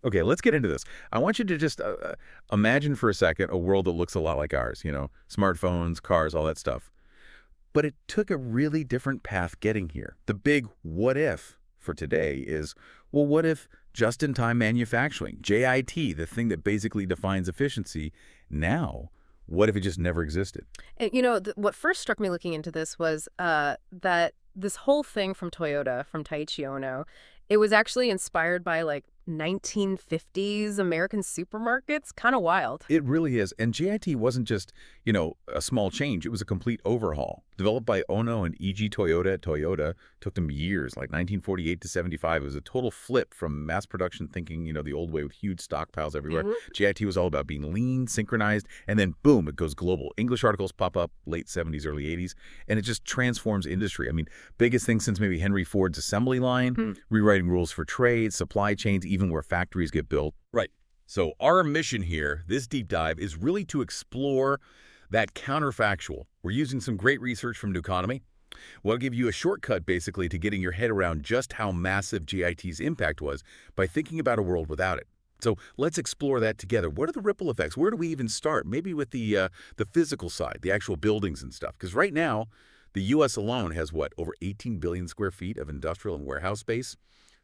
Okay, let's get into this. I want you to just imagine for a second a world that looks a lot like ours, smartphones, cars, all that stuff. But it took a really different path getting here. The big what if for today is, well, what if just-in-time manufacturing, JIT, the thing that basically defines efficiency, now, what if it just never existed? And, what first struck me looking into this was that this whole thing from Toyota, from Taiichi Ono, it was actually inspired by like 1950s American supermarkets. Kind of wild. It really is. And JIT wasn't just, a small change. It was a complete overhaul. Developed by Ono and E.G. Toyota at Toyota. Took them years, like 1948 to 75. It was a total flip from mass production thinking, the old way with huge stockpiles everywhere. JIT was all about being lean, synchronized, and then boom, it goes global. English articles pop up late 70s, early 80s, and it just transforms industry. I mean, biggest thing since maybe Henry Ford's assembly line, rewriting rules for trade, supply chains, even where factories get built. Right. So our mission here, this deep dive, is really to explore that counterfactual. We're using some great research from Nueconomy. We'll give you a shortcut, basically, to getting your head around just how massive GIT's impact was by thinking about a world without it. So let's explore that together. What are the ripple effects? Where do we even start? Maybe with the physical side, the actual buildings and stuff. Because right now, the U.S. alone has, over 18 billion square feet of industrial and warehouse space,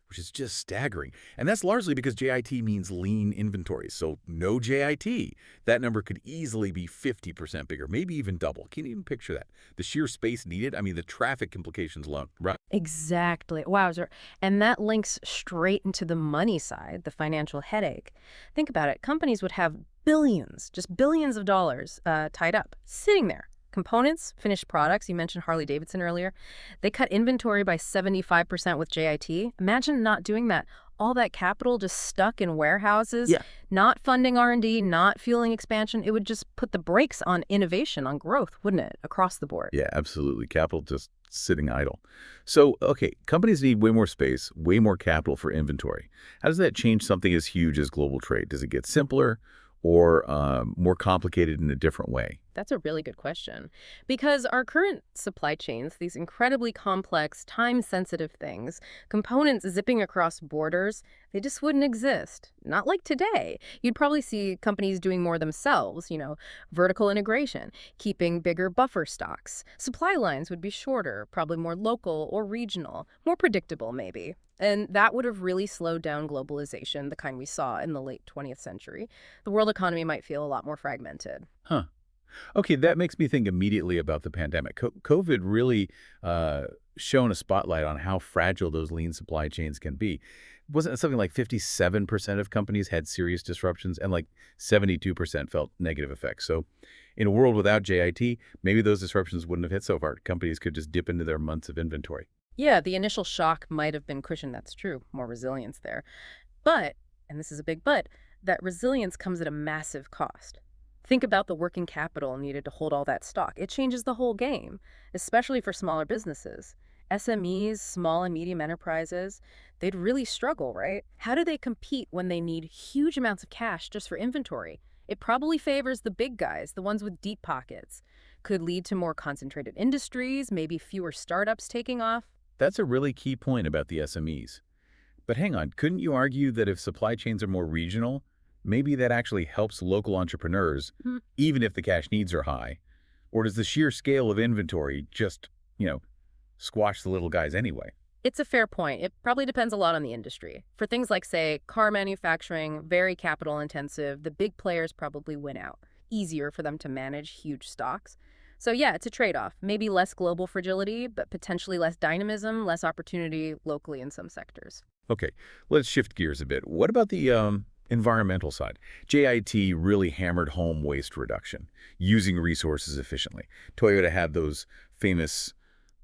which is just staggering. And that's largely because JIT means lean inventories. So no JIT, that number could easily be 50% bigger, maybe even double. Can you even picture that? The sheer space needed, I mean, the traffic implications alone. Right. Exactly. Wowzer. And that links straight into the money side, the financial headache. Think about it. Companies would have billions, just billions of dollars tied up, sitting there. Components, finished products, you mentioned Harley-Davidson earlier, they cut inventory by 75% with JIT. Imagine not doing that. All that capital just stuck in warehouses, Yeah. not funding R&D, not fueling expansion. It would just put the brakes on innovation, on growth, wouldn't it, across the board? Yeah, absolutely. Capital just sitting idle. So, okay, companies need way more space, way more capital for inventory. How does that change something as huge as global trade? Does it get simpler or more complicated in a different way? That's a really good question. Because our current supply chains, these incredibly complex, time-sensitive things, components zipping across borders, they just wouldn't exist. Not like today. You'd probably see companies doing more themselves, vertical integration, keeping bigger buffer stocks. Supply lines would be shorter, probably more local or regional, more predictable maybe. And that would have really slowed down globalization, the kind we saw in the late 20th century. The world economy might feel a lot more fragmented. Huh. Okay, that makes me think immediately about the pandemic. COVID really shone a spotlight on how fragile those lean supply chains can be. Wasn't it something like 57% of companies had serious disruptions and like 72% felt negative effects? So in a world without JIT, maybe those disruptions wouldn't have hit so far. Companies could just dip into their months of inventory. Yeah, the initial shock might have been cushioned, that's true, more resilience there. But, and this is a big but, that resilience comes at a massive cost. Think about the working capital needed to hold all that stock. It changes the whole game, especially for smaller businesses. SMEs, small and medium enterprises, they'd really struggle, right? How do they compete when they need huge amounts of cash just for inventory? It probably favors the big guys, the ones with deep pockets. Could lead to more concentrated industries, maybe fewer startups taking off. That's a really key point about the SMEs. But hang on, couldn't you argue that if supply chains are more regional, maybe that actually helps local entrepreneurs, even if the cash needs are high? Or does the sheer scale of inventory just, squash the little guys anyway? It's a fair point. It probably depends a lot on the industry. For things like, say, car manufacturing, very capital intensive, the big players probably win out. Easier for them to manage huge stocks. So yeah, it's a trade-off. Maybe less global fragility, but potentially less dynamism, less opportunity locally in some sectors. Okay, let's shift gears a bit. What about the environmental side? JIT really hammered home waste reduction, using resources efficiently. Toyota had those famous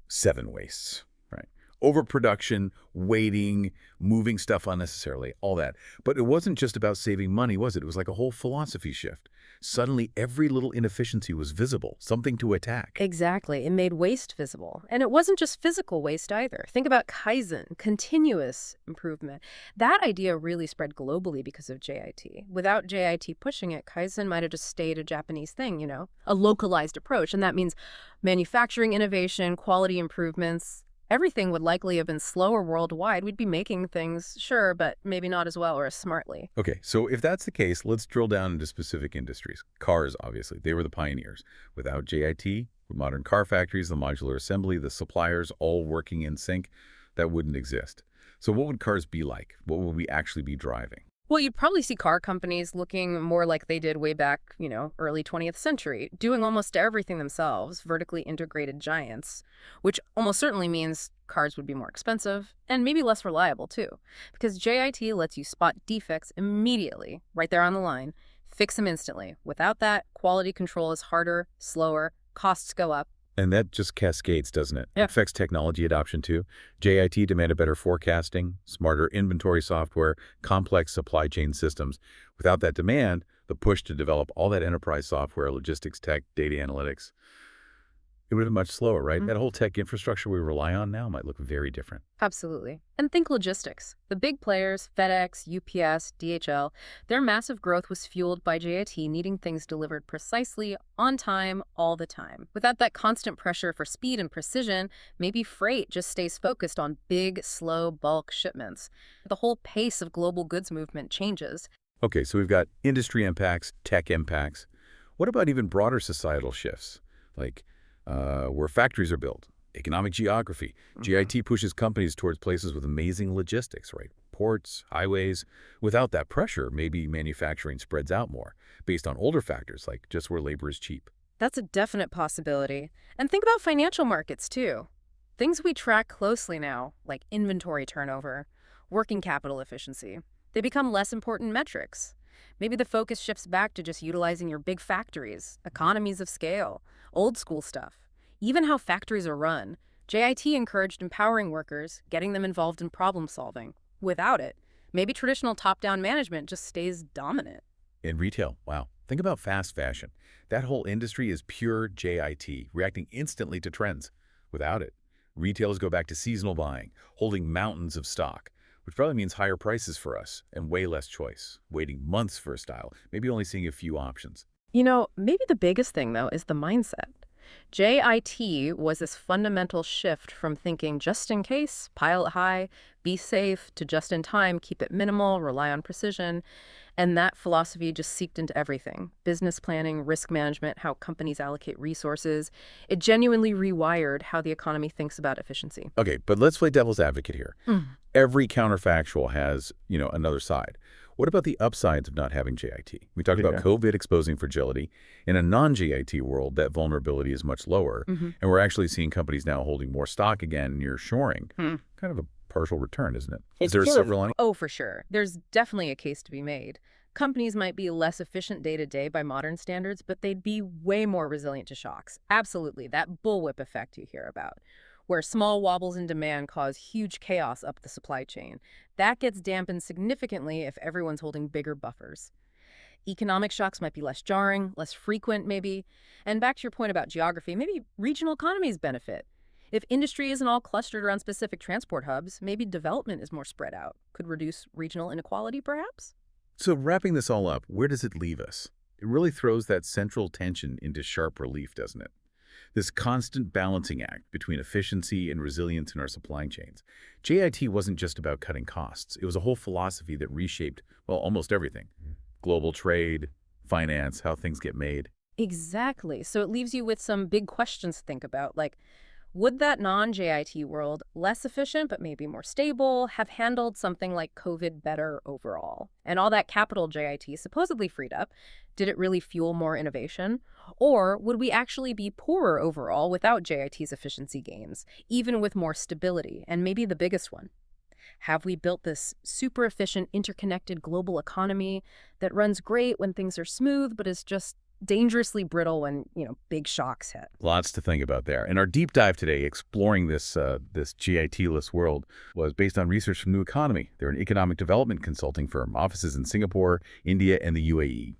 7 wastes, right? Overproduction, waiting, moving stuff unnecessarily, all that. But it wasn't just about saving money, was it? It was like a whole philosophy shift. Suddenly, every little inefficiency was visible, something to attack. Exactly. It made waste visible. And it wasn't just physical waste either. Think about Kaizen, continuous improvement. That idea really spread globally because of JIT. Without JIT pushing it, Kaizen might have just stayed a Japanese thing, a localized approach. And that means manufacturing innovation, quality improvements, Everything would likely have been slower worldwide. We'd be making things, sure, but maybe not as well or as smartly. Okay, so if that's the case, let's drill down into specific industries. Cars, obviously, they were the pioneers. Without JIT, with modern car factories, the modular assembly, the suppliers all working in sync, that wouldn't exist. So what would cars be like? What would we actually be driving? Well, you'd probably see car companies looking more like they did way back, early 20th century, doing almost everything themselves, vertically integrated giants, which almost certainly means cars would be more expensive and maybe less reliable too, because JIT lets you spot defects immediately, right there on the line, fix them instantly. Without that, quality control is harder, slower, costs go up. And that just cascades, doesn't it? It Yeah. affects technology adoption too. JIT demanded better forecasting, smarter inventory software, complex supply chain systems. Without that demand, the push to develop all that enterprise software, logistics tech, data analytics, it would have been much slower, right? That whole tech infrastructure we rely on now might look very different. Absolutely. And think logistics. The big players, FedEx, UPS, DHL, their massive growth was fueled by JIT needing things delivered precisely, on time, all the time. Without that constant pressure for speed and precision, maybe freight just stays focused on big, slow, bulk shipments. The whole pace of global goods movement changes. Okay, so we've got industry impacts, tech impacts. What about even broader societal shifts, like where factories are built, economic geography? GIT pushes companies towards places with amazing logistics, right? Ports, highways. Without that pressure, maybe manufacturing spreads out more, based on older factors, like just where labor is cheap. That's a definite possibility. And think about financial markets, too. Things we track closely now, like inventory turnover, working capital efficiency, they become less important metrics. Maybe the focus shifts back to just utilizing your big factories, economies of scale, old school stuff. Even how factories are run. JIT encouraged empowering workers, getting them involved in problem solving. Without it, maybe traditional top-down management just stays dominant. In retail, wow. Think about fast fashion. That whole industry is pure JIT, reacting instantly to trends. Without it, retailers go back to seasonal buying, holding mountains of stock, which probably means higher prices for us and way less choice, waiting months for a style, maybe only seeing a few options. Maybe the biggest thing, though, is the mindset. JIT was this fundamental shift from thinking just in case, pile it high, be safe, to just in time, keep it minimal, rely on precision. And that philosophy just seeped into everything: business planning, risk management, how companies allocate resources. It genuinely rewired how the economy thinks about efficiency. Okay, but let's play devil's advocate here. Mm. Every counterfactual has, another side. What about the upsides of not having JIT? We talked about Yeah. COVID exposing fragility. In a non-JIT world, that vulnerability is much lower, Hmm. and we're actually seeing companies now holding more stock again near shoring. Hmm. Kind of a partial return, isn't it? Is It's there a sort of, silver lining? oh, for sure. There's definitely a case to be made. Companies might be less efficient day to day by modern standards, but they'd be way more resilient to shocks. Absolutely, that bullwhip effect you hear about, where small wobbles in demand cause huge chaos up the supply chain. That gets dampened significantly if everyone's holding bigger buffers. Economic shocks might be less jarring, less frequent maybe. And back to your point about geography, maybe regional economies benefit. If industry isn't all clustered around specific transport hubs, maybe development is more spread out. Could reduce regional inequality, perhaps? So wrapping this all up, where does it leave us? It really throws that central tension into sharp relief, doesn't it? This constant balancing act between efficiency and resilience in our supply chains. JIT wasn't just about cutting costs. It was a whole philosophy that reshaped, well, almost everything. Global trade, finance, how things get made. Exactly. So it leaves you with some big questions to think about, like, would that non-JIT world, less efficient but maybe more stable, have handled something like COVID better overall? And all that capital JIT supposedly freed up, did it really fuel more innovation? Or would we actually be poorer overall without JIT's efficiency gains, even with more stability? And maybe the biggest one: have we built this super efficient, interconnected global economy that runs great when things are smooth, but is just dangerously brittle when, big shocks hit? Lots to think about there. And our deep dive today, exploring this GIT-less world, was based on research from Nueconomy. They're an economic development consulting firm, offices in Singapore, India, and the UAE.